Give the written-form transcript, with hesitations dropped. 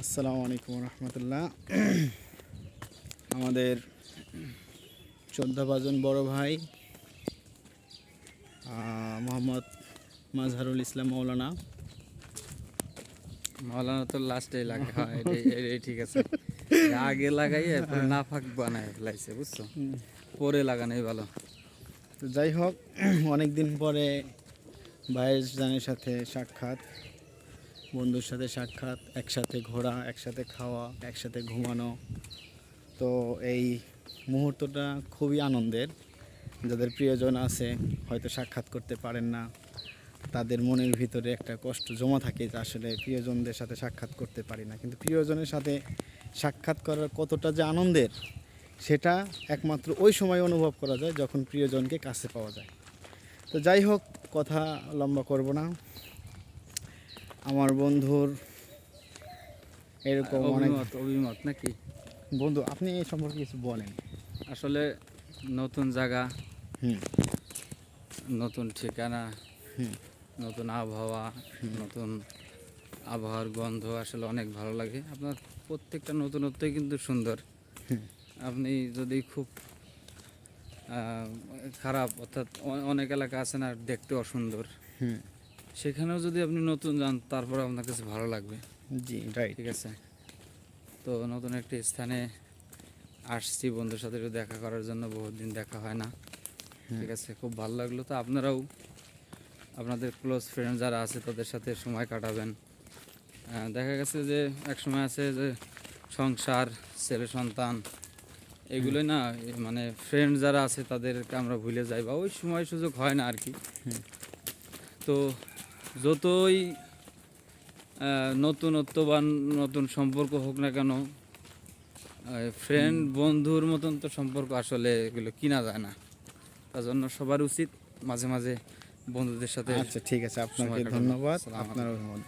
আসসালামু আলাইকুম রহমতুল্লাহ। আমাদের শ্রদ্ধাভাজন বড় ভাই মোহাম্মদ মাজহারুল ইসলাম মৌলানা। মৌলানা তো লাস্টে লাগে, হ্যাঁ এটাই ঠিক আছে। আগে লাগাইয়ে পরে নাফাক বানায় ফেলাইছে, বুঝছো? পরে লাগানোই ভালো। তো যাই হোক, অনেক দিন পরে ভাইয়ের জানের সাথে সাক্ষাৎ, বন্ধুর সাথে সাক্ষাৎ, একসাথে ঘোরা, একসাথে খাওয়া, একসাথে ঘুমানো। তো এই মুহূর্তটা খুবই আনন্দের। যাদের প্রিয়জন আছে হয়তো সাক্ষাৎ করতে পারেন না, তাদের মনের ভিতরে একটা কষ্ট জমা থাকে যে আসলে প্রিয়জনদের সাথে সাক্ষাৎ করতে পারি না। কিন্তু প্রিয়জনের সাথে সাক্ষাৎ করার কতটা যে আনন্দের, সেটা একমাত্র ওই সময় অনুভব করা যায় যখন প্রিয়জনকে কাছে পাওয়া যায়। তো যাই হোক, কথা লম্বা করব না। আমার বন্ধুর এরকম অনেক অভিমত নাকি? বন্ধু, আপনি এই সম্পর্কে কিছু বলেন। আসলে নতুন জায়গা, হুম নতুন ঠিকানা, হুম নতুন আবহাওয়া, নতুন আবহাওয়ার গন্ধ আসলে অনেক ভালো লাগে। আপনার প্রত্যেকটা নতুনত্বই কিন্তু সুন্দর। হুম আপনি যদি খুব খারাপ, অর্থাৎ অনেক এলাকা আছে না দেখতে অসুন্দর, হুম সেখানেও যদি আপনি নতুন যান তারপরে আপনার কাছে ভালো লাগবে। জি, রাইট। ঠিক আছে, তো নতুন একটি স্থানে আসছি বন্ধুর সাথে একটু দেখা করার জন্য, বহুত দিন দেখা হয় না। ঠিক আছে, খুব ভালো লাগলো। তো আপনারাও আপনাদের ক্লোজ ফ্রেন্ড যারা আছে তাদের সাথে সময় কাটাবেন। দেখা গেছে যে এক সময় আছে যে সংসার, ছেলে সন্তান, এগুলোই না মানে ফ্রেন্ড যারা আছে তাদেরকে আমরা ভুলে যাই, বা ওই সময় সুযোগ হয় না আর কি। তো যতই নতুনত্ব বা নতুন সম্পর্ক হোক না কেন, ফ্রেন্ড বন্ধুর মতন তো সম্পর্ক আসলে এগুলো কিনা যায় না। তার জন্য সবার উচিত মাঝে মাঝে বন্ধুদের সাথে। আচ্ছা, ঠিক আছে, আপনাকে ধন্যবাদ। আপনার অভিমত।